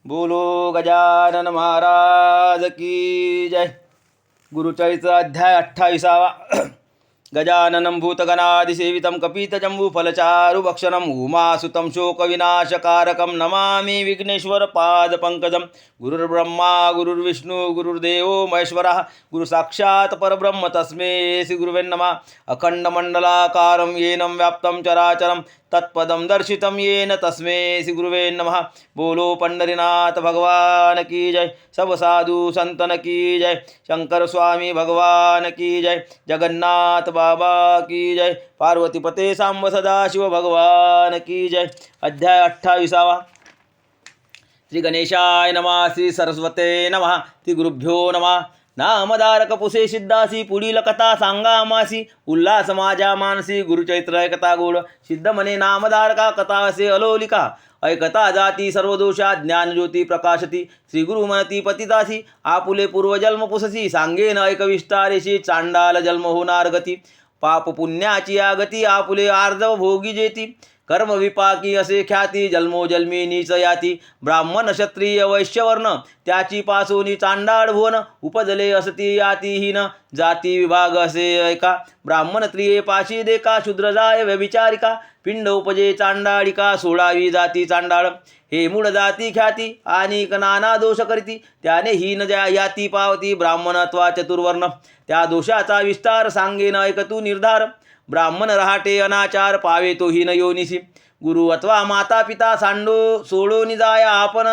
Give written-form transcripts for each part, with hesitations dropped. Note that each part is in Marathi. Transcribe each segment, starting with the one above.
बोलो गजानन महाराज की जय। गुरुचरित्र अध्याय 28। गजाननं भूतगणादिसेवितं कपितजम्बूफलचारुभक्षणम् उमासुतं शोकविनाशकारकं नमामि विघ्नेश्वरपादपङ्कजं। गुरुर्ब्रह्मा गुरुर्विष्णु गुरुर्देवो महेश्वरः गुरुसाक्षात् परब्रह्म तस्मै श्रीगुरुवे नमः। अखण्डमण्डलाकारं येन व्याप्तं चराचरं तत्पदं दर्शितं येन तस्मै श्रीगुरुवे नमः। बोलो पंडरीनाथ भगवान की जय। सब साधु संतन की जय। शंकर स्वामी भगवान की जय। जगन्नाथ बाबा की जय। पार्वतीपते सांब सदाशिव भगवान की जय। अध्याय 28। श्री गणेशाय नमः। श्री सरस्वते नमः। श्री गुरुभ्यो नमः। नामधारक पुसे सिद्धासी पुढील कथा सांगा मासी उल्हास माझ्या मानसी गुरुचैत्र ऐकता गोड सिद्ध म्हणे नामधारका कथा असे अलोलिका ऐकता जाती सर्व दोषा ज्ञानज्योती प्रकाशती श्री गुरु म्हणती पतितासी आपुले पूर्वजन्म पुससी सांगेन ऐक विस्तारेशी चांडाल जन्म होणार गती पाप पुण्याची आगती आपुले आर्जव भोगी जेती कर्म विपाकी असे ख्याती जन्मोजन्मी नीच याती ब्राह्मण क्षत्रिय वैश्यवर्ण त्याची पासोनी चांडाळ भुवन उपजले असती यातीहीन जाती विभाग असे ऐका ब्राह्मण त्रिये पाशी देका शूद्र जाय व्यभिचारिका पिंड उपजे चांडाळिका सोडावी जाती चांडाळ हे मूळ जाती ख्याती आणि नाना दोष करीती त्याने हीन याती पावती ब्राह्मण अथवा चतुर्वर्ण त्या दोषाचा विस्तार सांगेन ऐक तू निर्धार ब्राह्मण रहाटे अनाचार पावे तो हीन योनिसी गुरु अथवा माता पिता सांडो सोडोनी जाया आपण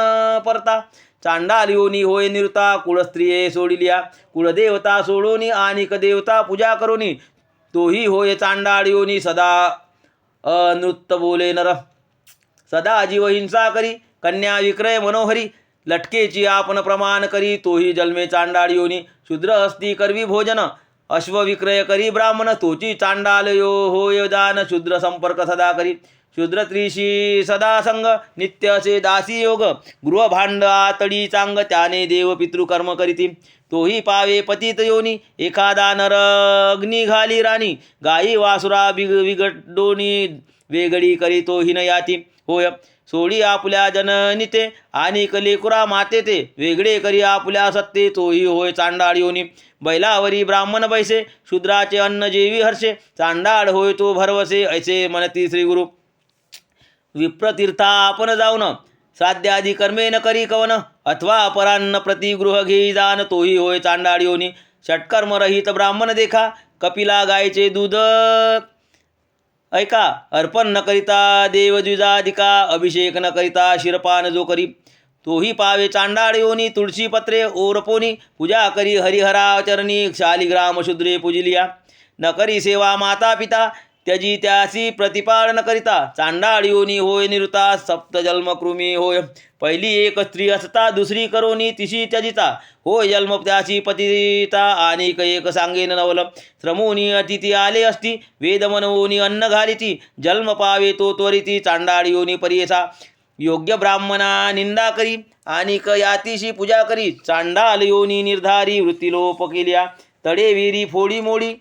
परता चांडाल योनी होय निरुता कुळस्त्रिये सोडिलिया कुळदेवता सोडोनी आणिक देवता पूजा करोनी तोही होय चांडाळ योनी सदा अनृत्त बोले नर सदा जीव हिंसा करी कन्या विक्रय मनोहरी लटकेची आपण प्रमाण करी तोही जन्मे चांडाळ योनी शूद्र हस्ती करवी भोजन अश्व विक्रय करी ब्राह्मण तोची चांडाल यो होय दान शूद्र संपर्क सदा करी शूद्र त्रिशी सदा संग नित्य असे दासी योग गृह भांड आतडी चांग त्याने देव पितृकर्म करीती तोही पावे पतित योनी एखादा नर अग्नी घाली राणी गाई वासुरा विगडोनी वेगळी करी तो हिन याती होय सोडी आपल्या जननिते आणि लेकुरा माते ते वेगळे करी आपल्या सत्ते तोही होय चांडाळ योनी बैलावरी ब्राह्मण बैसे शूद्राचे अन्न जेवी हर्षे चांडाळ होय तो भरवसे ऐसे म्हणती श्री गुरु विप्रतीर्था आपण जाऊन साध्यादी कर्मे न करी कवन अथवा परान्न प्रतिगृह घेई जान तोही होय चांडाळ योनी षटकर्म रहित ब्राह्मण देखा कपिला गायचे दूध ऐका अर्पण न करिता देवद्विजाधिका अभिषेक न करिता शिरपान जो करी तोही पावे चांडाळ योनी तुळशी पत्रे ओरपोनी पूजा करी हरिहराचरणी शालिग्राम शूद्रे पूजिलिया न करी सेवा माता पिता त्यजी त्यासी प्रतिपालन करिता चांडाळ योनी होय निरुता सप्त जन्म कृमी होय पहिली एक स्त्री असता दुसरी करोनी तिशी त्यजिता होय जन्म त्याची पतिता आणि एक सांगेन नवल श्रमोनी अतिथी आले असती वेद मनवोनी अन्न घालिती जन्म पावे तो त्वरिती चांडाळ योनी परियेसा योग्य ब्राह्मणा निंदा करी आणि यातीशी पूजा करी चांडाल योनी निर्धारी वृत्तिलोप केल्या तडे विहिरी फोडी मोडी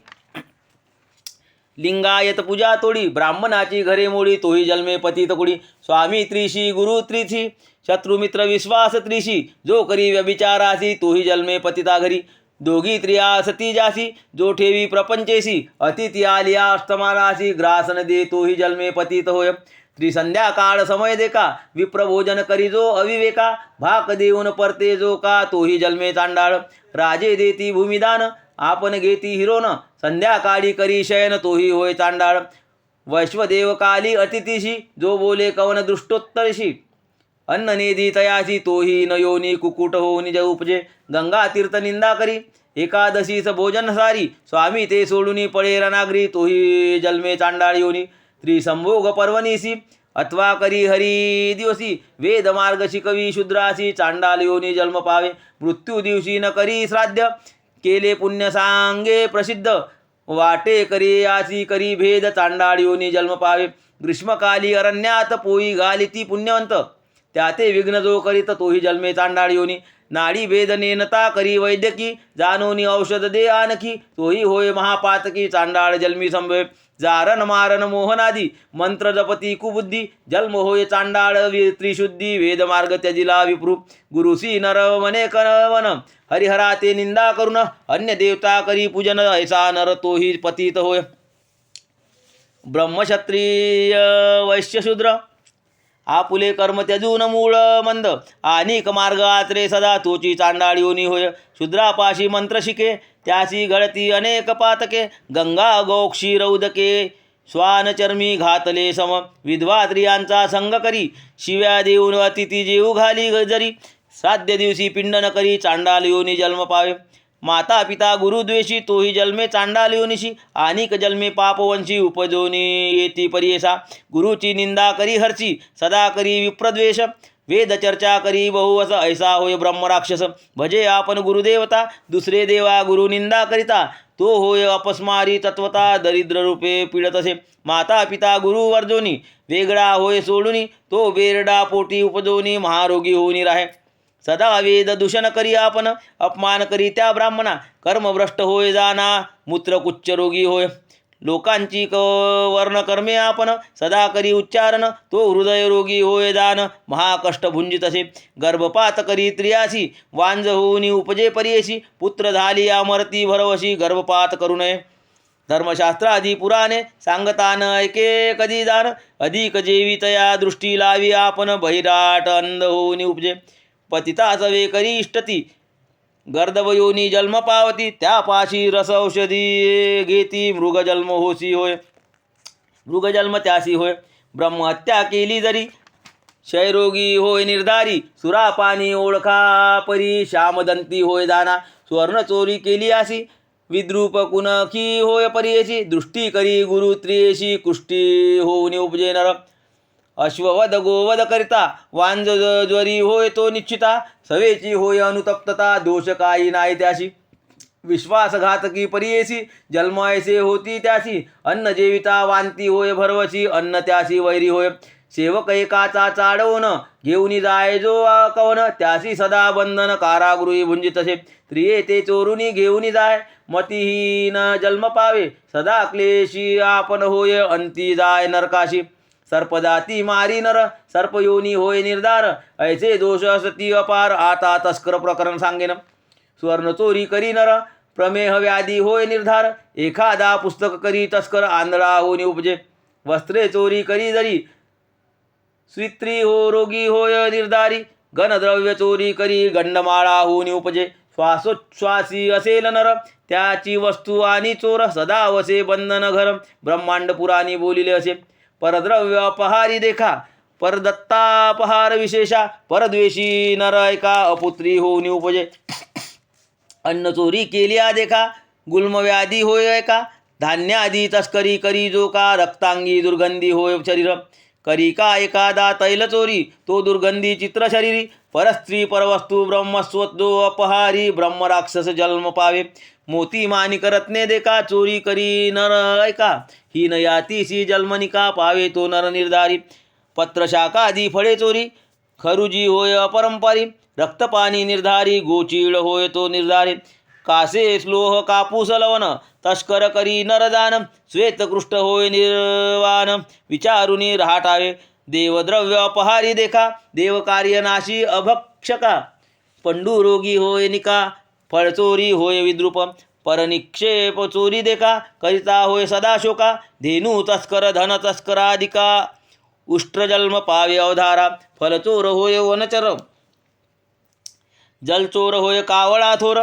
लिंगायत पूजा तोडी ब्राह्मणाची घरे मोडी तोही जन्मे पतित कुडी स्वामी त्रिशी गुरु त्रिशी शत्रुमित्र विश्वास त्रिशी जो करी व्यभिचारासी तोही जन्मे पतिता घरी दोघी त्रिया सती जासी जो ठेवी प्रपंचेसी अतिथी आलिया अष्टमारासी ग्रासन दे तोही जन्मे पतित होय त्रिसंध्याकाळ समय देखा विप्रभोजन करी जो अविवेका भाक देऊन परते जो का तोही जन्मे चांडाळ राजे देती भूमिदान आपण घेती हिरोन संध्याकाळी करी शयन तोही होय चांडाळ वैश्वदेव काली अतिथीशी जो बोले कवन दृष्टोत्तरशी अन्न नेदी तयासी तोही न योनी कुकुट हो निज उपजे गंगा तीर्थ निंदा करी एकादशीस भोजन सारी स्वामी ते सोडूनी पळे रणाग्री तोही जन्मे चांडाळ योनी त्रिसंभोग पर्वणीसी अथवा करी हरी दिवसी वेद मार्ग शिकवी शूद्रासी चांडाल योनी जन्म पावे मृत्यू दिवशी न करी श्राद्ध केले पुण्य सांगे प्रसिद्ध वाटे करी आसी करी भेद चांडाळ योनी जन्म पावे ग्रीष्मकाली अरण्यात पोई घालिती पुण्यवंत त्या ते विघ्न जो करीत तोही जन्मे चांडाळ योनी. नाडी भेद नेनता करी वैद्यकी जानोनी औषध दे आणखी तोही होय महापातकी चांडाळ जन्मी संभवे. जारण मारण मोहनादी मंत्र जपती कुबुद्धी जन्म होय चांडाळ त्रिशुद्धी वेद मार्ग त्यजिला विप्रू. गुरुसी नर मने कवन हरिहरा ते निंदा करून अन्य देवता करी पूजन ऐसा नर तोही पतित होय. ब्रह्मक्षत्रिय वैश्यशूद्र आपुले कर्म त्यजून मूळ मंद अनेक मार्ग आचरे सदा तोची चांडाळ योनी होय. शूद्रापाशी मंत्र शिके त्याची घडती अनेक पातके गंगा गोक्षी रौदके श्वानचर्मी घातले सम. विधवा स्त्रियांचा संग करी शिव्या देऊन अतिथी जेऊ घाली जरी श्राद्ध दिवशी पिंड न करी चांडाळ योनी जन्म पावे. माता पिता गुरुद्वेषी तोही जन्मे चांडाळ योनिशी अनेक जन्मे पापवंशी उपजोनी येती परियेसा. गुरुची निंदा करी हरची सदा करी विप्रद्वेष वेद चर्चा करी बहुवस ऐसा होय ब्रह्मराक्षस. भजे आपण गुरुदेवता दुसरे देवा गुरु निंदा करिता तो होय अपस्मारी तत्वता दरिद्र रूपे पीडतसे. माता पिता गुरु वर्जोनी वेगळा होय सोडूनी तो बेरडा पोटी उपजोनी महारोगी होऊनी राहे. सदा वेद दूषण करी आपण अपमान करी त्या ब्राह्मणा कर्मभ्रष्ट होय जाना मूत्रकुच्च रोगी होय. लोकांची वर्ण कर्मे आपण सदा करी उच्चारण तो हृदय रोगी होय जान महाकष्ट भुंजित असे. गर्भपात करी त्रियासी वांज होऊनी उपजे परियेशी पुत्र झाली अमरती भरवशी गर्भपात करू नये. धर्मशास्त्रादी पुराणे सांगतान ऐके कधी जाण अधिक जेवितया दृष्टी लावी आपण बहिराट अंध होऊनी उपजे. पतितास वे करी इष्टती गर्दवयोनी जन्म पावती त्यापाशी रस औषधी घेती मृगजन्म होसी होय. मृगजन्म त्यासी होय. ब्रह्महत्या केली जरी क्षयरोगी होय निर्धारी सुरापानी ओळखा परी श्यामदंती होय दाना. सुवर्ण चोरी केली आसी विद्रूप कुणखी होय परियेशी दृष्टी करी गुरु त्रियेशी कुष्टी होऊनी उपजे नर. अश्ववध गोवध करिता वांज ज्वरी होय तो निश्चिता सवेची होय अनुतप्तता दोष काही नाही त्याशी. विश्वासघातकी परियेसी जन्म ऐसे होती त्याशी अन्न जेविता वांती होय भरवशी अन्न त्याशी वैरी होय. सेवक एकाचा चाडवून घेऊनी जाय जो कवन त्याशी सदा बंधन कारागृही भुंजित असे. स्त्रिये ते चोरुनी घेऊनी जाय मतिहीन जन्म पावे सदा क्लेशी आपण होय अंती जाय नरकाशी. सर्पजाती मारी नर सर्पयोनी होय निर्धार ऐसे दोष असती अपार आता तस्कर प्रकरण सांगेन. स्वर्ण चोरी करी नर प्रमेह व्याधी होय निर्धार एखादा पुस्तक करी तस्कर आंधळा होऊन उपजे. वस्त्रे चोरी करी जरी स्वित्री हो रोगी होय निर्धारी गणद्रव्य चोरी करी गंडमाळा होऊन उपजे. श्वासोच्छ्वासी असेल नर त्याची वस्तू आणि चोर सदा वसे बंधन घर ब्रह्मांड पुराणी बोलिले असे. परद्रव्य अपहारी देखा परदत्तापहार विशेषा परद्वेषी नर ऐका अपुत्री होऊन उपजे. अन्न चोरी केल्या देखा गुल्मव्याधी होय ऐका धान्यादी तस्करी करी जो का रक्तांगी दुर्गंधी होय शरीर. करी का एखादा तैल चोरी तो दुर्गंधी चित्र शरीरी परस्त्री परवस्तू ब्रह्मस्वतो अपहारी ब्रह्मराक्षस जन्म पावे. मोती माणिक रत्ने देखा चोरी करी नर ऐका ही न यातीसी जन्मनिका पावे तो नर निर्धारी. पत्रशाखादी फळे चोरी खरुजी होय अपरंपारी रक्तपाणी निर्धारी गोचीळ होय तो निर्धारी. कासे श्लोह कापूस लवन तस्कर करी नरदान श्वेतकृष्ट होय निर्वाण विचारुनी राहटावे. देवद्रव्य अपहारी देखा देवकार्यनाशी अभक्षका पंडुरोगी होय निका फळचोरी होय विद्रूप. परनिक्षेप चोरी देखा करिता होय सदा शोका धेनू तस्कर धन तस्करादिका उष्ट्रजन्म पावे अवधारा. फलचोर होय वनचर जलचोर होय कावळा थोर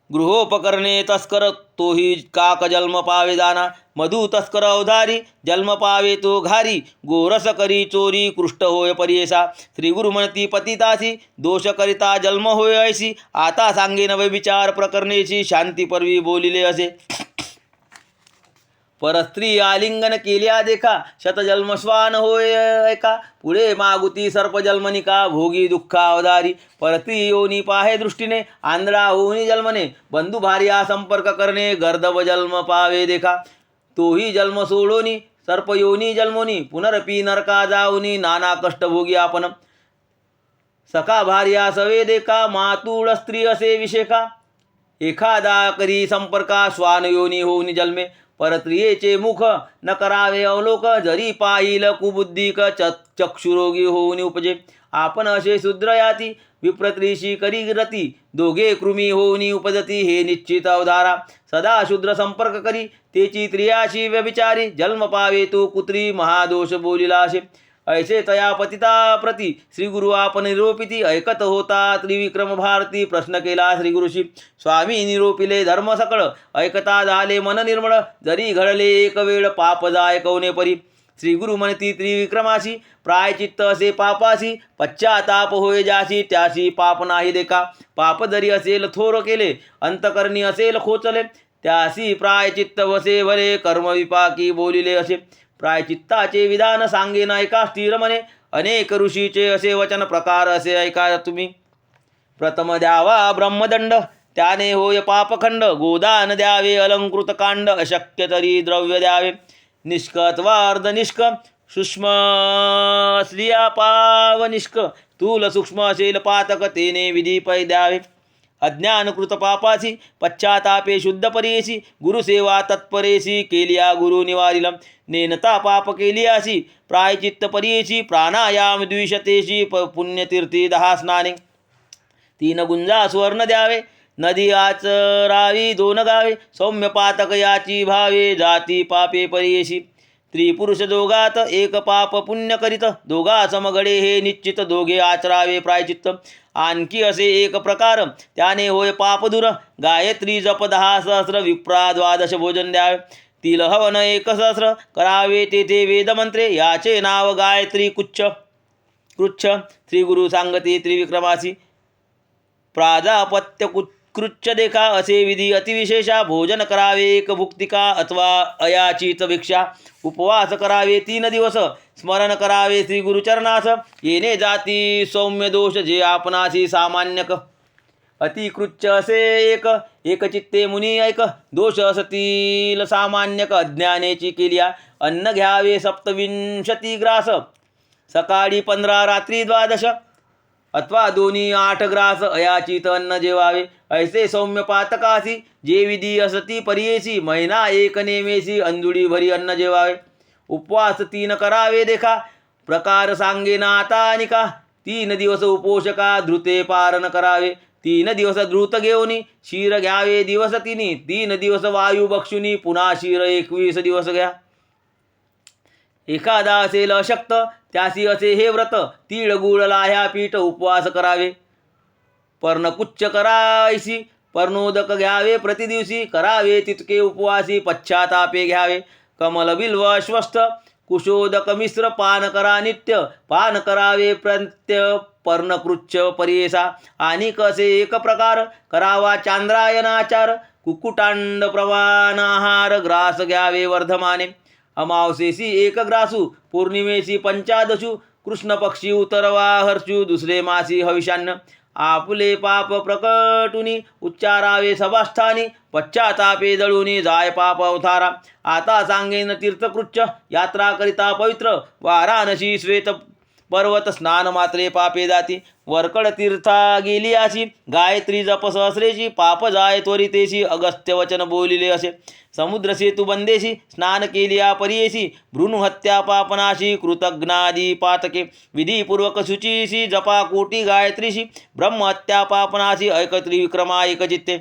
गृहोपकरणे तस्कर तोही काक जन्म पावे जाना. मधु तस्कर अवधारी जन्म पावे तो घारी गोरस करी चोरी कृष्ट होय परियेसा. श्री गुरु म्हणती पतितासी दोष करिता जन्म होय ऐसी आता सांगेन व्यभिचार प्रकरणेची शांती परवी बोलिले असे. परस्त्री आलिंगन केल्या देखा शतजन्म श्वान होय ऐका पुढे मागुती सर्पजन्मनिका भोगी दुःखा अवधारी. परस्त्री योनी पाहे दृष्टीने आंधळा होऊनी जन्मने बंधू भार्या संपर्क करणे गर्दभ जन्म पावे देखा. तोही जन्म सोडोनी सर्पयोनी जन्मोनी पुनरपी नरका जाऊनी नाना कष्ट भोगी आपण. सखा भार्या सवेदेका मातुळ स्त्री असे विषेका एखादा करी संपर्का श्वान योनी होऊन जन्मे परत्रियेचे मुख न करावे अवलोक जरी पाहिल कुबुद्धिक चक्षुरोगी होऊन उपजे आपण असे शूद्रयाती विप्रत्रिशी करी रती दोघे कृमी होऊन उपजती हे निश्चित अवधारा सदा शूद्र संपर्क करी तेची त्रियाशी व्यभिचारी जन्म पावे तो कुत्री महादोष बोलिला असे ऐसे तया पतिता प्रती श्रीगुरु आपण निरोपिती ऐकत होता त्रिविक्रम भारती प्रश्न केला श्रीगुरुशी स्वामी निरोपिले धर्म सकळ ऐकता झाले मन निर्मळ जरी घडले एक वेळ पाप जाय कवने परी श्रीगुरु म्हणती त्रिविक्रमाशी प्रायचित्त असे पापाशी पश्चाताप होय जाशी त्याशी पाप नाही देखा पाप जरी असेल थोर केले अंतकरणी असेल खोचले त्याशी प्रायचित्त वसे भले कर्म विपाकी बोलिले असे प्रायचित्ताचे विधान सांगेन ऐका स्थिर मने अनेक ऋषीचे असे वचन प्रकार असे ऐका तुम्ही प्रथम द्यावा ब्रह्मदंड त्याने होय पापखंड गोदान द्यावे अलंकृत कांड अशक्य तरी द्रव्य द्यावे निष्क अथवा अर्धनिष्क सूक्ष्म असलिया पावनिष्क स्थूल सूक्ष्म असेल पातक तेने विधी पै द्यावे अज्ञानकृत पापासी पश्चातापे शुद्ध परेसी गुरुसेवा तत्परेसी केलिया गुरु निवारिलम नेनता पाप केलियासी प्रायचित्त परेसी प्राणायाम द्विशतेशी पुण्यतीर्थी 10 स्नाने 3 गुंजा सुवर्ण द्यावे नदी आचरावी 2 गावे सौम्य पातक याची भावे जाती पापे परेसी त्रिपुरुष दोघात एक पाप पुण्य करीत दोघा समगडे हे निश्चित दोघे आचरावे प्रायचित्त आणखी असे एक प्रकार त्याने होय पाप दूर गायत्री जप 10 सहस्र विप्रा 12 भोजन द्यावे तिल हवन 1 सहस्र करावे तेथे वेदमंत्रे याचे नाव गायत्री कृच्छ श्रीगुरु सांगते त्रिविक्रमासी प्राजापत्य कृच्छ देखा असे विधी अतिविशेषा भोजन करावे 1 भुक्तिका अथवा अयाचित भिक्षा उपवास करावे 3 दिवस स्मरण करावे श्री गुरुचरणास येणे जाती सौम्य दोष जे आपणासी सामान्यक अतिकृच्छ असे एक चित्ते मुनी ऐक दोष असतील सामान्यक अज्ञानेची केलिया अन्न घ्यावे 27 ग्रास सकाळी 15 रात्री 12 अथवा दोन्ही 8 ग्रास अयाचित अन्न जेवावे ऐसे सौम्य पातकासी जे विधी असती परियेसी महिना 1 नेमेसी अंजुळी भरी अन्न जेवावे उपवास 3 करावे देखा प्रकार सांगेना आता अनिका 3 दिवस उपोषका धृते पारण करावे 3 दिवस धृत घेऊनी क्षीर घ्यावे दिवस 3 दिवस वायू बक्षुनी पुन्हा क्षीर 21 दिवस घ्या एखादा असेल अशक्त त्यासी असे हे व्रत तीळ गुळ लाह्या पीठ उपवास करावे पर्णकुच्च करायसी पर्णोदक घ्यावे प्रतिदिवशी करावे तितके उपवासी पश्चातापे घ्यावे कमल बिल्व अश्वस्थ कुशोदक मिश्र पान करा नित्य पान करावे प्रत्य पर्णकृच्छ परियेसा आणि कसे एक प्रकार करावा चांद्रायनाचार कुकुटांड प्रवानाहार ग्रास घ्यावे वर्धमाने अमावसेसी 1 ग्रासू पौर्णिमेसी 15 कृष्ण पक्षी उतरवा हर्षू दुसरे मासी हविषान्न आपुले पाप प्रकटुनी उच्चारावे सभास्थानी पश्चातापे जळुनी जाय पाप अवतारा आता सांगेन तीर्थकृच्छ यात्रा करिता पवित्र वाराणसी श्वेत पर्वत स्नान मात्रे पापे जाती वरकड तीर्था गेली अशी गायत्री जप सहस्रेची पाप जाय त्वरितेशी अगस्त्य वचन बोलिले असे समुद्र सेतू बंदेशी स्नान केलिया परियेशी भ्रूणहत्या पापनाशी कृतज्ञादी पातके विधीपूर्वक शुचीशी जपा कोटी गायत्रीशी ब्रह्महत्या पापनाशी ऐकत्री विक्रमा एकचित्ते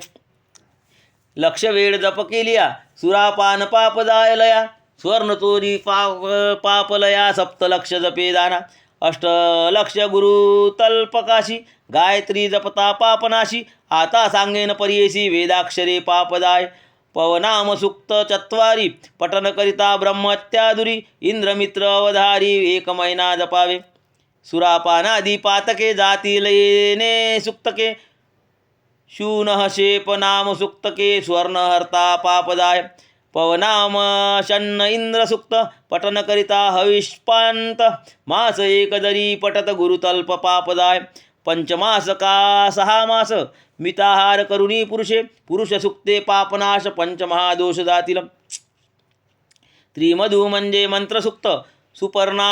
लक्ष वेळ जप केलिया सुरापान पाप जायलया स्वर्ण चोरी पापलया सप्तलक्ष जपे दाना अष्टलक्ष गुरु तल्पकाशी गायत्री जपता पापनाशी आता सांगेन परियेशी वेदाक्षरे पापदाय पवनाम सुक्त 4 पठन करिता ब्रह्मत्यादुरी इंद्रमित्र अवधारी 1 महिना जपावे सुरापानादी पातके जातील येणे सुक्तके शूनः शेप नाम सुक्तके स्वर्णहर्ता पापदाय पवनाम शन्न इंद्र सुक्त पठन करिता हविष्पांत मास 1 जरी पठत गुरुतल्प पापदाय पंचमास का 6 मास मिताहार करुणी पुरुष सुक्ते पापनाश पंचमहादोष जातील त्रिमधु म्हणजे मंत्रसुक्त सुपर्णा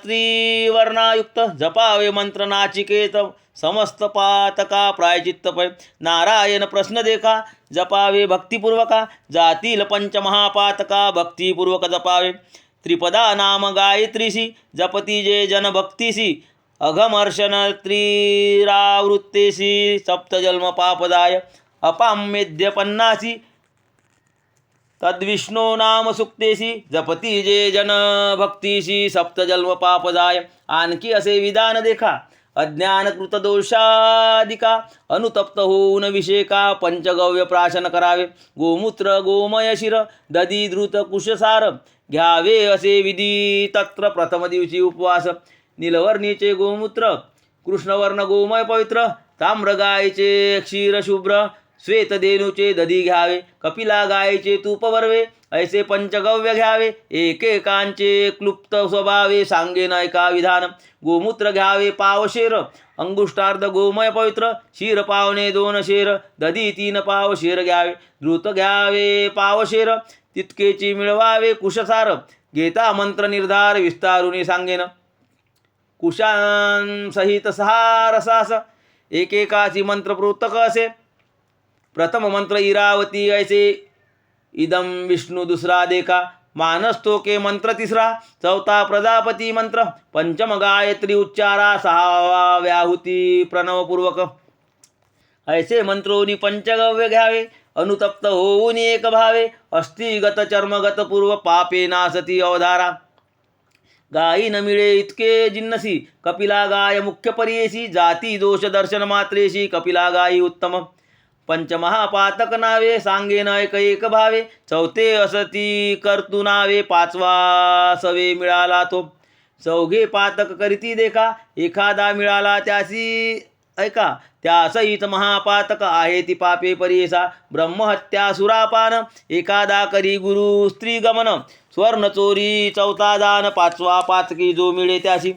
त्रिवर्णायुक्त जपावे मंत्र नाचिकेत समस्त पातका प्रायचित्त पै नारायण प्रश्न देखा जपावे भक्तिपूर्वका जातील पंचमहापातका भक्तिपूर्वक जपावे त्रिपदा नाम गायत्रीसी जपती जे जन भक्तीसी अघमर्शन त्रिरावृत्तेसी सप्तजन्म पापदाय अपाम्यद्य पन्नासी तद्विष्णो नाम सुक्तेसी जपती जे जन भक्तीसी सप्तजन्म पापदाय आणखी असे विधान देखा अज्ञानकृत दोषादिका अनुतप्त होऊन विषेका पंचगव्य प्राशन करावे गोमूत्र गोमय शिर दधी द्रुत कुशसार घ्यावे असे विधी तत्र प्रथम दिवशी उपवास नीलवर्णीचे गोमूत्र कृष्णवर्ण गोमय पवित्र ताम्र गायीचे क्षीर शुभ्र श्वेतधेनूचे दधी घ्यावे कपिला गायीचे तूप वरवे ऐसे पंचगव्य घ्यावे एकेकांचे क्लुप्त स्वभावे सांगेन ऐका विधान गोमूत्र घ्यावे पावशेर अंगुष्टार्ध गोमय पवित्र क्षीर पावणे 2 शेर दधी 3 पावशेर घ्यावे द्रुत घ्यावे पावशेर तितकेची मिळवावे कुशसार घेता मंत्र निर्धार विस्तारुनी सांगेन कुशांसहित 6 रसास एकेकाची मंत्र प्रोक्तक असे प्रथम मंत्र इरावती ऐसे इदम विष्णु दूसरा देखा मानस्तोके मंत्र तिसरा चौथा प्रजापती मंत्र पंचम गायत्री उच्चारा 6वा व्याहुती प्रणवपूर्वक ऐसे मंत्रोनी पंचगव्य घ्यावे अनुतप्त होऊन एक भावे अस्थिगत चर्मगत पूर्व पापे नासती अवधारा गायी न मिळे इतके जिन्नसी कपिला गाय मुख्य परियेसी जाती दोष दर्शन मात्रेशी कपिला गायी उत्तम पंचमहापातक नावे सांगेन एक भावे चौथे असती कर्तू नावे 5वा सवे मिळाला तो चौघे पातक करीती देखा एखादा मिळाला त्यासी ऐका त्यासहित महापातक आहे ती पापे परियेसा ब्रह्महत्या सुरापान एखादा करी गुरु स्त्री गमन स्वर्ण चोरी चौथा दान 5वा पातकी जो मिळे त्यासी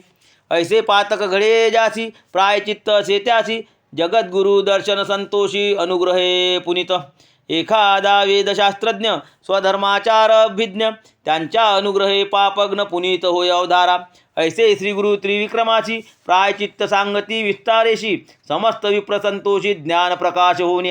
ऐसे पातक घडे ज्यासी प्रायचित्त असे त्यासी जगद्गुरु दर्शन संतोषी अनुग्रहे पुनित एखादा वेदशास्त्रज्ञ स्वधर्माचार अभिज्ञ त्यांच्या अनुग्रहे पापग्न पुनीत होय अवधारा ऐसे श्रीगुरु त्रिविक्रमाची प्रायचित्त सांगती विस्तारेशी समस्त विप्रसंतोषी ज्ञान प्रकाश होऊन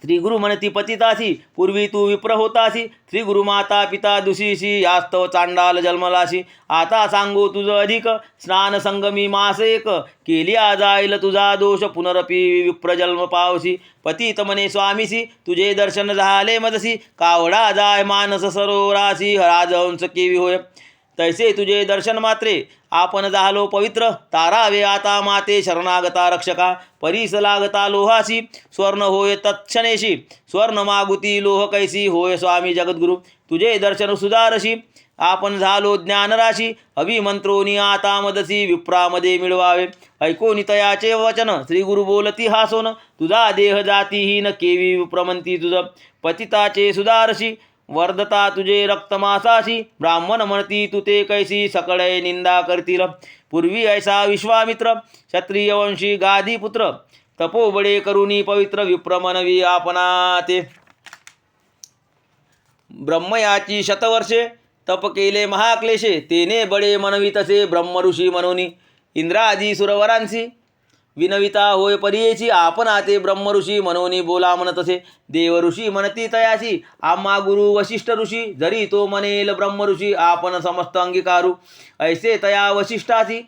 श्रीगुरु म्हणती पतितासी पूर्वी तू विप्र होतासी श्रीगुरु माता पिता दुशीशी यास्तव चांडाल जन्मलाशी आता सांगू तुझं अधिक स्नान संगमी मास एक केलिया जाईल तुझा दोष पुनरपी विप्रजन्म पावसी पतित मने स्वामीसी तुझे दर्शन झाले मदसी कावडा जाय मानस सरोवरासी राजहंस केवी होय तैसे तुझे दर्शन मात्रे आपण झालो पवित्र तारावे आता माते शरणागता रक्षका परीस लागता लोहासी स्वर्ण होय तत्क्षणेशी स्वर्ण मागुती लोह कैसी होय स्वामी जगद्गुरु तुझे दर्शन सुधारशी आपण झालो ज्ञानराशी अभिमंत्रोनी आता मदसी विप्रामध्ये मिळवावे ऐकोनी तयाचे वचन श्रीगुरु बोलती हासोन तुझा देह जातीहीन केवी विप्रमंती तुझ पतिताचे सुधारशी वर्धता तुझे रक्तमासाशी ब्राह्मण म्हणती तू ते कैसी सकळे निंदा करतील पूर्वी ऐसा विश्वामित्र क्षत्रिय वंशी गादीपुत्र तपोबळे करुणी पवित्र विप्रमनवी आपणा ते ब्रह्मयाची शतवर्षे तप केले महाक्लेशे तेने बळे मनवी तसे ब्रह्मऋषी म्हणून इंद्रादी सुरवरांसी विनविता होय परियेची आपण आते ब्रह्मऋषी म्हणून बोला म्हणत असे देवऋषी म्हणती तयासी आम्हा गुरु वशिष्ठ ऋषी जरी तो म्हणेल ब्रह्मऋषी आपण समस्त अंगीकारू ऐसे तया वशिष्ठासी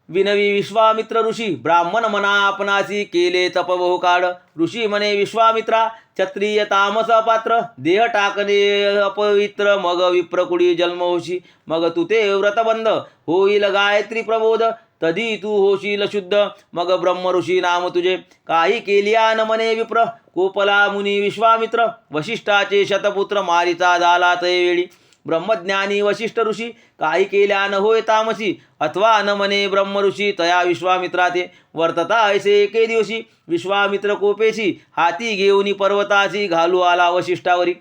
विनवी विश्वामित्र ऋषी ब्राह्मण मना आपणासी केले तप बहुकाळ ऋषी म्हणे विश्वामित्रा क्षत्रिय तामस पात्र देह टाकणे अपवित्र मग विप्रकुडी जन्महोशी मग तू ते व्रतबंध होईल गायत्री प्रबोध तधी तू होशील शुद्ध मग ब्रह्मऋषी नाम तुझे काही केलिया न मने विप्र कोपला मुनी विश्वामित्र वशिष्ठाचे शतपुत्र मारिता झाला तैवेळी ब्रह्मज्ञानी वशिष्ठ ऋषी काही केल्या न होय तामसी अथवा न मने ब्रह्मऋषी तया विश्वामित्रा ते वर्तता ऐसे एके दिवशी विश्वामित्र कोपेशी हाती घेऊनी पर्वतासी घालू आला वशिष्ठावरी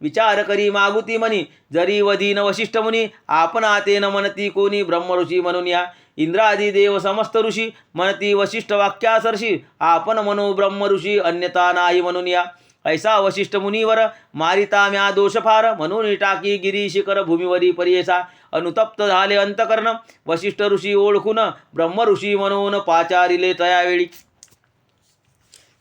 विचार करी मागुती मनी जरी वधीन वशिष्ठ मुनी आपण आते न म्हणती कोणी ब्रह्मऋषी म्हणून या इंद्रादी देव समस्त ऋषी म्हणती वशिष्ठ वाक्यासर्षी आपण म्हणू ब्रह्मऋषी अन्यथा नाही म्हणून या ऐसा वशिष्ठ मुनीवर मारिता म्या दोष फार म्हणून टाकी गिरी शिखर भूमीवरी पर्येसा अनुतप्त झाले अंतकर्ण वशिष्ठ ऋषी ओळखून ब्रह्म ऋषी म्हणून पाचारिले तयावेळी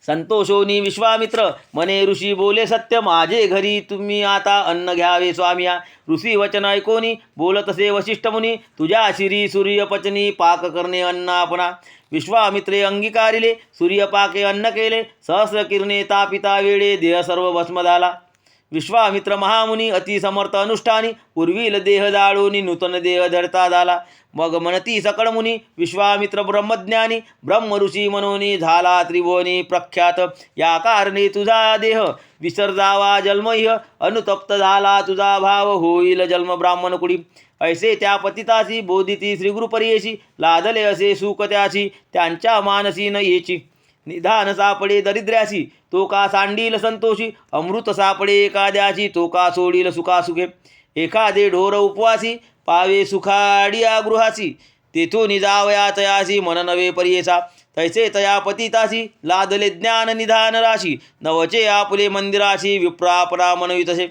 संतोषोनी विश्वामित्र मने ऋषी बोले सत्य माझे घरी तुम्ही आता अन्न घ्यावे स्वामिया ऋषी वचन ऐकोनी बोलतसे वशिष्ठ मुनी तुझ्या शिरी सूर्य पचनी पाक करणे अन्न आपणा विश्वामित्रे अंगीकारिले सूर्यपाके अन्न केले सहस्र किरणे तापिता वेळे देह सर्व भस्म झाला विश्वामित्र महामुनी अति समर्थ अनुष्ठानी पूर्वील देह जाळोनी नूतन देह धरता झाला मग म्हणती सकळ मुनी विश्वामित्र ब्रह्मज्ञानी ब्रह्म ऋषी मनोनी झाला त्रिभुवनी प्रख्यात या कारणे तुझा देह विसर्जावा जन्मह्य अनुतप्त झाला तुझा भाव होईल जन्म ब्राह्मण कुडी ऐसे त्या पतिताची बोधिती श्रीगुरुपर्येशी लादले असे सुख त्याची त्यांच्या मानसी न येची निधान सापडे दरिद्र्याशी तो का सांडील संतोषी अमृत सापडे एखाद्याची तो का सोडील सुखासुखे एखादे ढोर उपवासी पावे सुखाडिया गृहासी तेथून जावया तयासी मन नवे पर्येसा तैसे तया पतितासी लादले ज्ञान निधान राशी नवचे आपले मंदिराशी विप्रापरा मनवितसे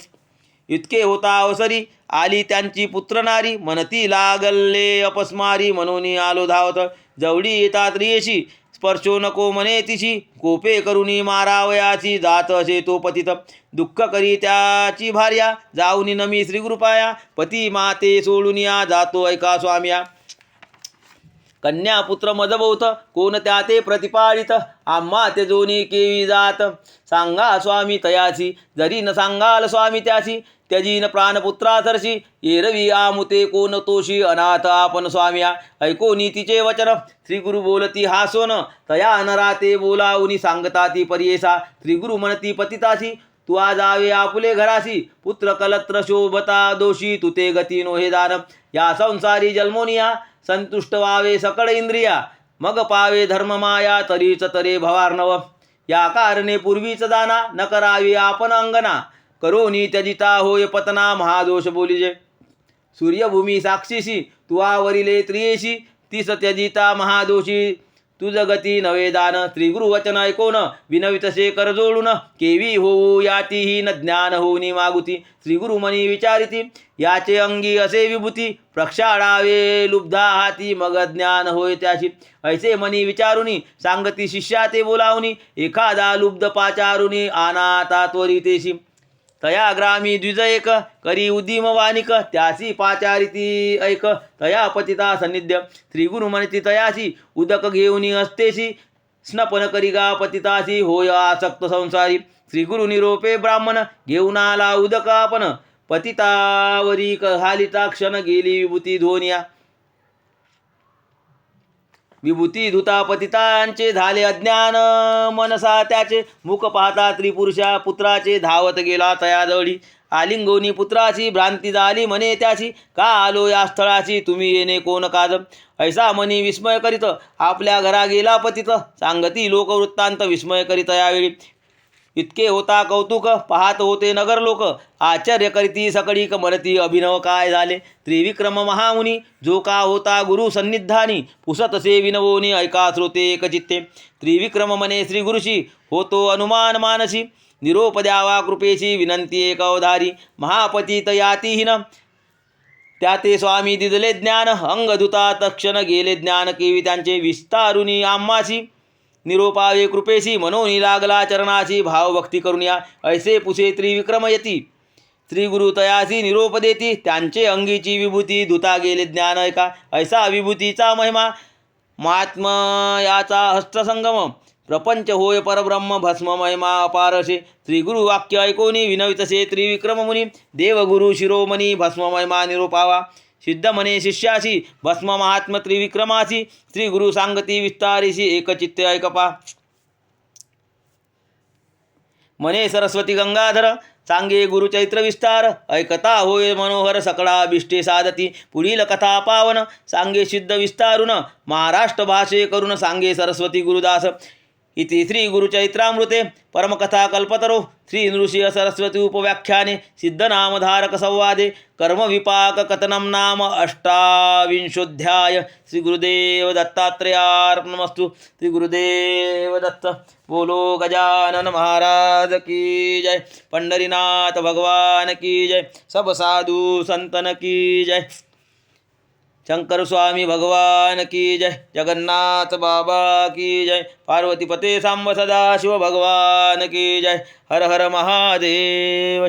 इतके होता अवसरी आली त्यांची पुत्र नारी म्हणती लागले अपस्मारी मनोनी आलो धावत जवळी येतात रियेशी स्पर्शो नको मने तिशी कोपे करुनी मारावयाची जात असे तो पतित दुःख करी त्याची भार्या जाऊनी नमी श्रीगुरुपाया पती माते सोडून या जातो ऐका स्वाम्या कन्या पुत्र मदबोत कोण त्या ते प्रतिपाळित आम्हा ते जोनी केवी जात सांगा स्वामी तयाची जरी न सांगाल स्वामी त्याची त्यजीन प्राणपुत्रासरशी एरवी आमुते कोण तोशी अनाथ आपण स्वाम्या ऐकोनी तिचे वचन श्रीगुरु बोलती हासोन तया नराते बोलावनी सांगता ती पर्येसा श्रीगुरु म्हणती पतितासी तू जावे आपुले घरासी पुत्र कलत्र शोभता दोषी तुते गती नो हे दान या संसारी जन्मोनिया संतुष्ट व्हावे सकळ इंद्रिया मग पावे धर्म माया तरीच तरे भवार्णव या कारणे पूर्वीच दाना न करावी आपण अंगना करोनी त्यजिता होय पतना महादोष बोलिजे सूर्यभूमी साक्षीशी तुवावरिले त्रियेशी तीस त्यजिता महादोषी तुझ गती नवे दान श्रीगुरुवचन ऐकोन विनवितसे कर जोडून केवी होऊ यातीही न ज्ञान होऊनी मागुती श्रीगुरुमनी विचारिती याचे अंगी असे विभूती प्रक्षाळावे लुब्धा हाती मग ज्ञान होय त्याशी ऐसे मनी विचारुनी सांगती शिष्या ते बोलावनी एखादा लुब्ध पाचारुनी आनाता त्वरितेशी तया ग्रामी द्विज एक करी उद्दिम वानिक त्यासी पाचारिती ऐक तया पतिता सन्निध्य श्रीगुरु म्हणती तयासी उदक घेऊनी असतेशी स्नपन करी गा पतितासी होय आसक्त संसारी श्रीगुरु निरोपे ब्राह्मण घेऊन आला उदक आपण पतितावरी हालिता क्षण गेली विभूती धोनिया विभूती धुता पतितांचे झाले अज्ञान मनसा त्याचे मुख पाहता त्रिपुरुषा पुत्राचे धावत गेला तयाजवळी आलिंगोनी पुत्राची भ्रांती झाली म्हणे त्याची का आलो या स्थळाची तुम्ही येणे कोण काज ऐसा मनी विस्मय करीत आपल्या घरा गेला पतित सांगती लोकवृत्तांत विस्मय करीत यावेळी इतके होता कौतुक पाहत होते नगर लोक आश्चर्य करीती सकळीक म्हणती अभिनव काय झाले त्रिविक्रम महामुनी जो का होता गुरु सन्निधानी पुसतसे विनवोनी ऐका श्रोते एकचित्ते त्रिविक्रम मने श्री गुरुशी होतो अनुमान मानसी निरोप द्यावा कृपेशी विनंती एक अवधारी महापतित यातीहीन त्या ते स्वामी दिदले ज्ञान अंगधुता तक्षण गेले ज्ञान केवी त्यांचे विस्तारुनी आम्हासी निरोपावे कृपेशी मनोनी लागला चरणाची भावभक्ती करून या ऐसे पुसे त्रिविक्रम यती श्रीगुरु तयासी निरोप देती त्यांचे अंगीची विभूती धुता गेले ज्ञान ऐका ऐसा विभूतीचा महिमा महात्मयाचा हस्तसंगम प्रपंच होय परब्रह्म भस्म महिमा अपारसे श्रीगुरु वाक्य ऐकोनी विनवितसे त्रिविक्रम मुनी देवगुरु शिरोमणी भस्म महिमा निरोपावा सिद्ध मने शिष्यासी भस्म महात्म त्रिविक्रमासी श्री गुरु सांगती विस्तारिसी एकचित्ते ऐकपा मने सरस्वती गंगाधर सांगे गुरुचैत्र विस्तार ऐकता होय मनोहर सकळा बिष्टे साधती पुढील कथा पावन सांगे सिद्ध विस्तारुन महाराष्ट्र भाषे करून सांगे सरस्वती गुरुदास इति श्री गुरुचरित्रामृते परमकथा कल्पतरो श्री नृसिंह सरस्वती उपव्याख्याने सिद्धनामधारक संवादे कर्मविपाक कथनं नाम अष्टाविंशोऽध्याय। श्री गुरुदेव दत्तात्रेयार्पणमस्तु। श्री गुरुदेव दत्त। बोलो गजानन महाराज की जय। पंडरीनाथ भगवान की जय। सब साधु संतन की जय। शंकर स्वामी भगवान की जय। जगन्नाथ बाबा की जय। पार्वतीपते सांब सदाशिव भगवान की जय। हर हर महादेव।